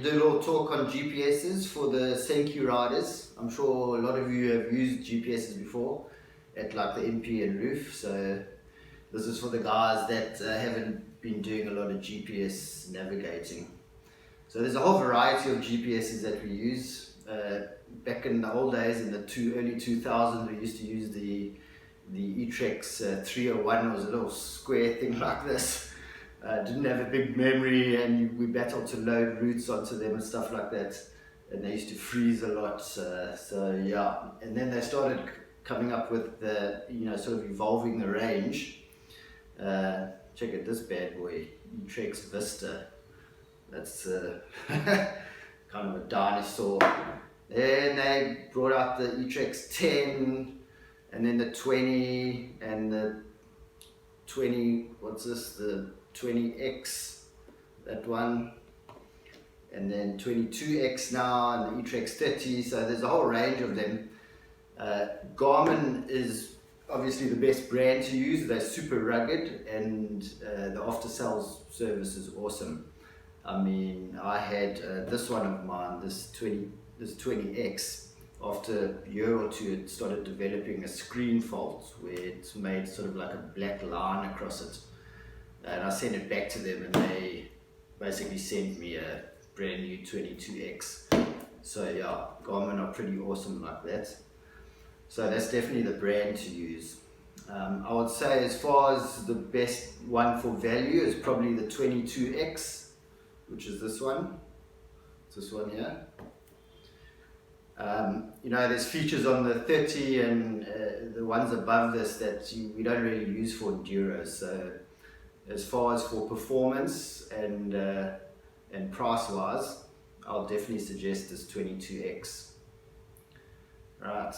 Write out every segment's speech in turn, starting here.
do a little talk on GPSs for the Senku riders. I'm sure a lot of you have used GPSs before at like the MP and roof. So this is for the guys that haven't been doing a lot of GPS navigating. So there's a whole variety of GPSs that we use. Back in the old days, in the early 2000s, we used to use the Etrex 301. It was a little square thing like this. Didn't have a big memory, and we battled to load routes onto them and stuff like that, and they used to freeze a lot. So yeah, and then they started coming up with the, sort of evolving the range. Check out this bad boy, Etrex Vista. That's kind of a dinosaur. Then they brought out the Etrex 10, and then the 20, and the 20, what's this, the 20X, that one, and then 22X now, and the Etrex 30. So there's a whole range of them. Garmin is obviously the best brand to use. They're super rugged, and the after sales service is awesome. I mean, I had this one of mine, this 20X. After a year or two, it started developing a screen fault where it's made sort of like a black line across it. And I sent it back to them, and they basically sent me a brand new 22X. So yeah, Garmin are pretty awesome like that. So that's definitely the brand to use. I would say as far as the best one for value is probably the 22X, which is this one. It's this one here. There's features on the 30 and the ones above this that we don't really use for enduro. So as far as for performance and price wise, I'll definitely suggest this 22X. Right.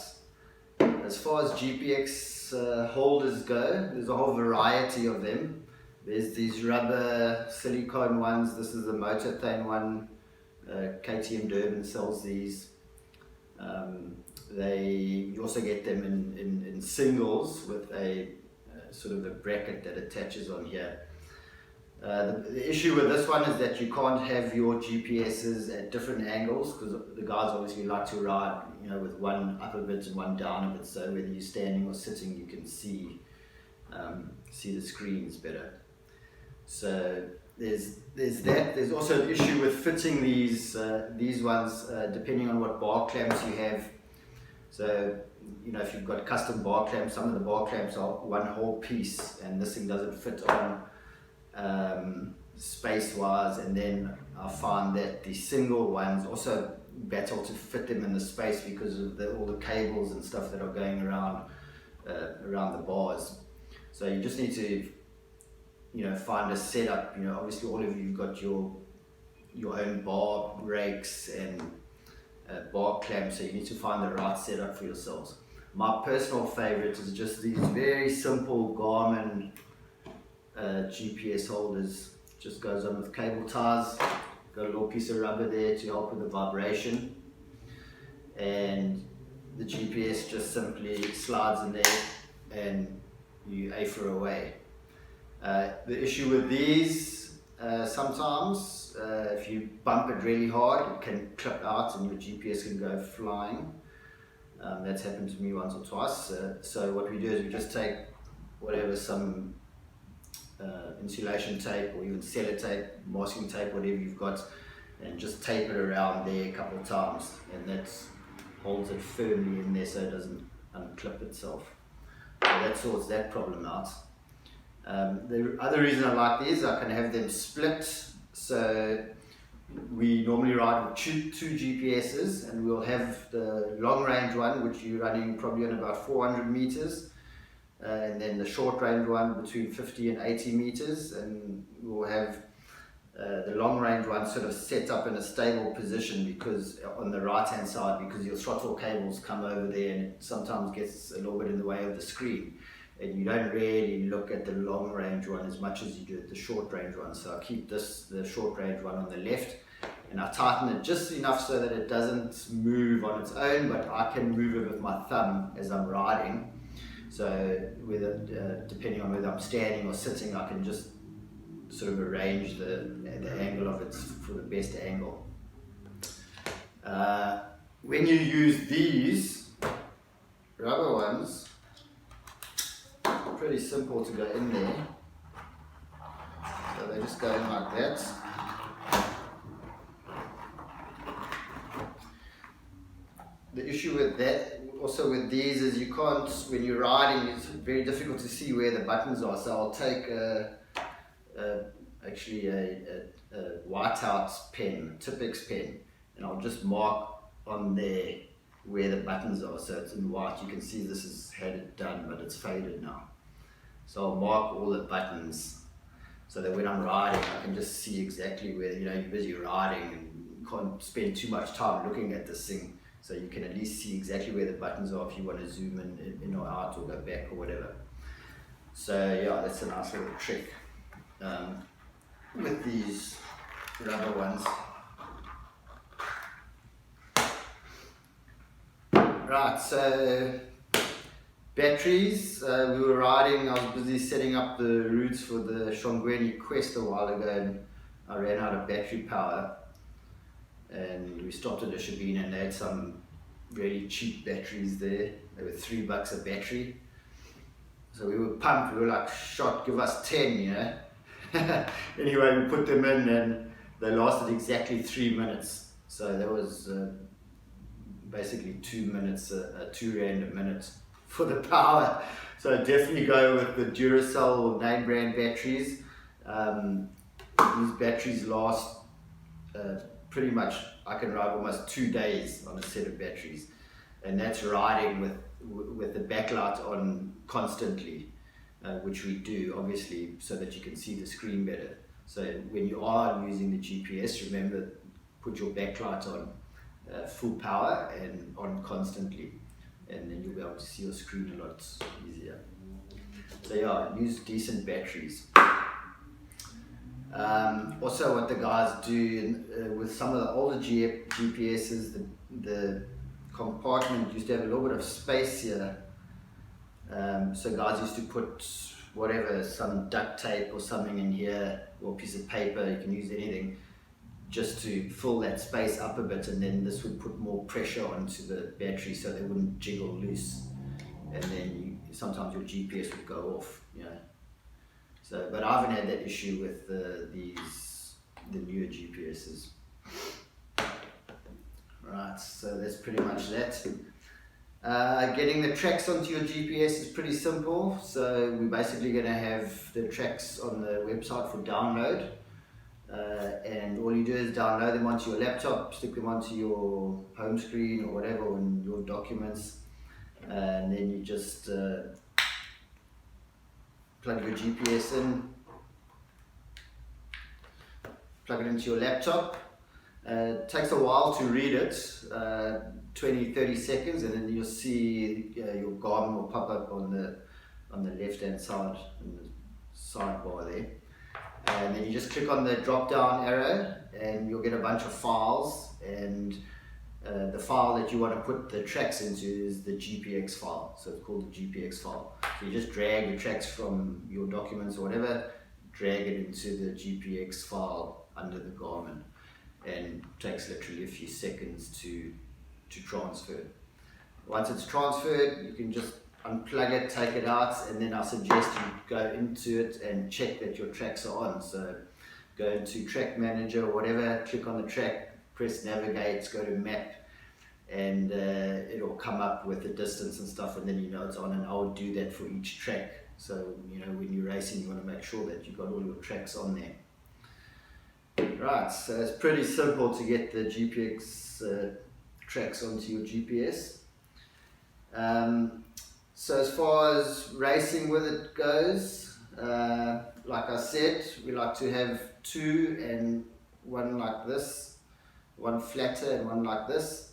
As far as GPX holders go, there's a whole variety of them. There's these rubber silicone ones. This is the Motorthane one. KTM Durban sells these. You also get them in singles with a sort of a bracket that attaches on here. The issue with this one is that you can't have your GPSs at different angles, because the guys obviously like to ride, with one up a bit and one down a bit, so whether you're standing or sitting, you can see the screens better. So there's that. There's also an issue with fitting these ones depending on what bar clamps you have. So if you've got custom bar clamps, some of the bar clamps are one whole piece, and this thing doesn't fit on space wise. And then I find that the single ones also battle to fit them in the space because of all the cables and stuff that are going around the bars. So you just need to find a setup. Obviously all of you've got your own bar rakes and bar clamps, so you need to find the right setup for yourselves. My personal favorite is just these very simple Garmin GPS holders. Just goes on with cable ties, got a little piece of rubber there to help with the vibration, and the GPS just simply slides in there and you afer away. The issue with these, sometimes if you bump it really hard, it can clip out and your GPS can go flying. That's happened to me once or twice. So what we do is we just take some insulation tape or even sellotape, masking tape, whatever you've got, and just tape it around there a couple of times, and that holds it firmly in there so it doesn't unclip itself. So that sorts that problem out. The other reason I like these, I can have them split. So we normally ride with two GPSs, and we'll have the long range one, which you're running probably on about 400 meters, and then the short range one between 50 and 80 meters, and we'll have the long range one sort of set up in a stable position, because on the right hand side, because your throttle cables come over there and it sometimes gets a little bit in the way of the screen, and you don't really look at the long range one as much as you do at the short range one. So I keep the short range one on the left, and I tighten it just enough so that it doesn't move on its own, but I can move it with my thumb as I'm riding. So depending on whether I'm standing or sitting, I can just sort of arrange the angle of it for the best angle. When you use these rubber ones, pretty simple to go in there. So they just go in like that. The issue with that, also with these, is you can't, when you're riding, it's very difficult to see where the buttons are. So I'll take actually a whiteout pen, Tipex pen, and I'll just mark on there where the buttons are. So it's in white. You can see this has had it done, but it's faded now. So I'll mark all the buttons so that when I'm riding, I can just see exactly where, you know, you're busy riding and you can't spend too much time looking at this thing. So you can at least see exactly where the buttons are if you want to zoom in or out or go back or whatever. So yeah, that's a nice little trick with these rubber ones. Right, so batteries. We were riding, I was busy setting up the routes for the Shongweni Quest a while ago, and I ran out of battery power. And we stopped at a Shabina and they had some really cheap batteries there. They were $3 a battery. So we were pumped, we were like, shot, give us 10, you know. Anyway, we put them in and they lasted exactly 3 minutes. So that was basically 2 minutes, 2 rand a minute for the power. So definitely go with the Duracell or name brand batteries. These batteries last pretty much, I can ride almost 2 days on a set of batteries, and that's riding with the backlight on constantly, which we do obviously so that you can see the screen better. So when you are using the GPS, remember, put your backlight on full power and on constantly, and then you'll be able to see your screen a lot easier. So yeah, use decent batteries. Also what the guys do with some of the older GPSs, the compartment used to have a little bit of space here. So guys used to put whatever, some duct tape or something in here, or a piece of paper, you can use anything, just to fill that space up a bit, and then this would put more pressure onto the battery so they wouldn't jiggle loose, and then sometimes your GPS would go off, you know. So, but I haven't had that issue with the newer GPSs. Right, so that's pretty much that. Getting the tracks onto your GPS is pretty simple. So we're basically going to have the tracks on the website for download. And all you do is download them onto your laptop, stick them onto your home screen or whatever in your documents. And then you just plug your GPS in, plug it into your laptop. It takes a while to read it, 20-30 seconds, and then you'll see your Garmin will pop up on the left hand side in the sidebar there, and then you just click on the drop down arrow and you'll get a bunch of files, and the file that you want to put the tracks into is the GPX file, so it's called the GPX file. So you just drag the tracks from your documents or whatever, drag it into the GPX file under the Garmin, and it takes literally a few seconds to transfer. Once it's transferred, you can just unplug it, take it out, and then I suggest you go into it and check that your tracks are on. So go into Track Manager or whatever, click on the track, press Navigate, go to Map, and it'll come up with the distance and stuff, and then you know it's on. And I would do that for each track. So you know, when you're racing, you want to make sure that you've got all your tracks on there. Right, so it's pretty simple to get the GPX tracks onto your GPS. So as far as racing with it goes, like I said, we like to have two, and one like this, one flatter and one like this.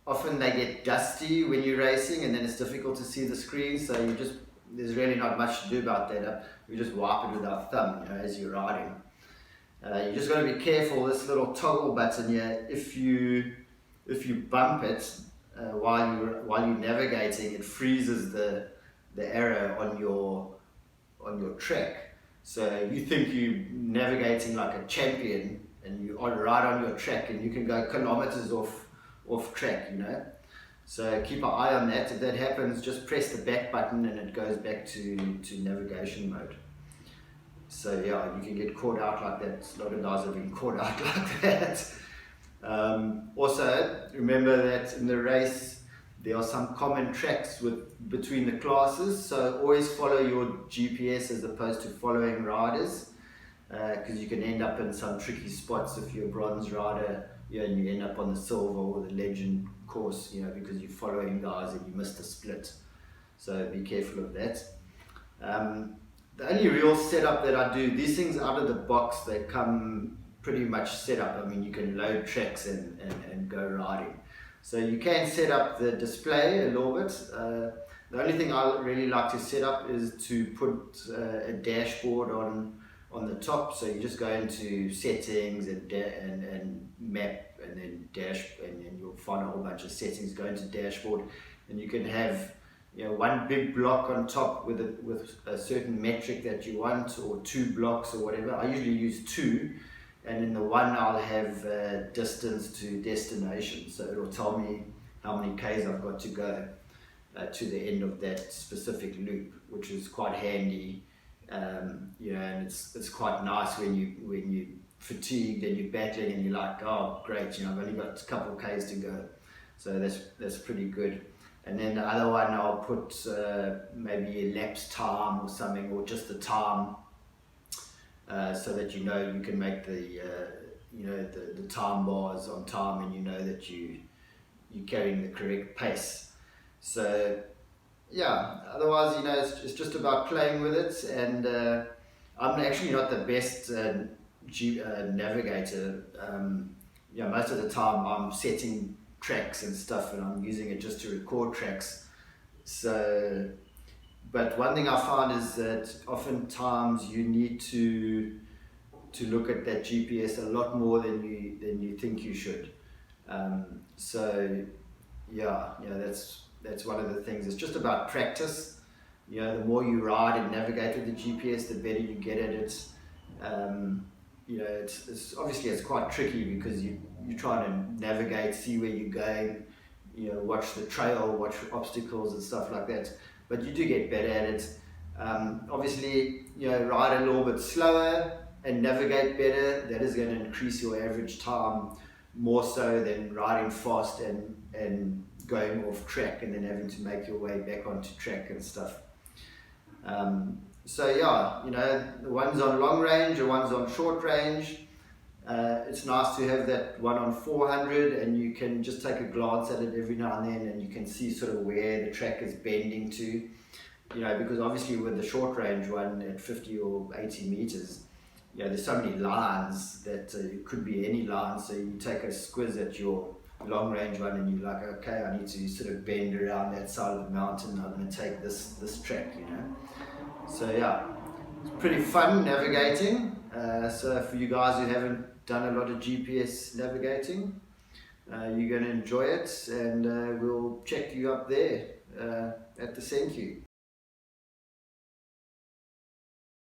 Often they get dusty when you're racing, and then it's difficult to see the screen, so there's really not much to do about that. We just wipe it with our thumb, you know, as you're riding. You just got to be careful. This little toggle button here, if you bump it while you're navigating, it freezes the arrow on your track. So you think you're navigating like a champion, you are right on your track, and you can go kilometers off track, you know. So keep an eye on that. If that happens, just press the back button and it goes back to navigation mode. So yeah, you can get caught out like that. A lot of guys have been caught out like that. Also, remember that in the race, there are some common tracks between the classes. So always follow your GPS as opposed to following riders, because you can end up in some tricky spots if you're a bronze rider, and you end up on the silver or the legend course, because you're following guys and you missed a split. So be careful of that. The only real setup that I do, these things out of the box, they come pretty much set up. I mean, you can load tracks and go riding. So you can set up the display a little bit. The only thing I really like to set up is to put a dashboard on the top. So you just go into settings and map, and then dash, and then you'll find a whole bunch of settings. Go into dashboard, and you can have one big block on top with a certain metric that you want, or 2 blocks or whatever. I usually use 2, and in the one I'll have distance to destination, so it'll tell me how many Ks I've got to go to the end of that specific loop, which is quite handy. And it's quite nice when you fatigued and you're battling and you're like, oh great, I've only got a couple of Ks to go. So that's pretty good. And then the other one I'll put maybe a lapse time or something, or just the time, so that you can make the time bars on time, and that you're carrying the correct pace. So yeah, otherwise it's just about playing with it. And I'm actually not the best navigator. Most of the time I'm setting tracks and stuff, and I'm using it just to record tracks. So, but one thing I found is that oftentimes you need to look at that GPS a lot more than you think you should. So that's one of the things. It's just about practice. The more you ride and navigate with the GPS, the better you get at it. It's obviously it's quite tricky, because you're trying to navigate, see where you're going, watch the trail, watch obstacles and stuff like that. But you do get better at it. Obviously, ride a little bit slower and navigate better. That is going to increase your average time more so than riding fast and going off track and then having to make your way back onto track and stuff. So yeah, the ones on long range, the ones on short range, it's nice to have that one on 400, and you can just take a glance at it every now and then, and you can see sort of where the track is bending to, because obviously with the short range one at 50 or 80 meters, there's so many lines that it could be any line. So you take a squiz at your long range one, and you're like, okay, I need to sort of bend around that side of the mountain, I'm going to take this track, So yeah, it's pretty fun navigating. So for you guys who haven't done a lot of GPS navigating, you're going to enjoy it, and we'll check you up there at the Thank You.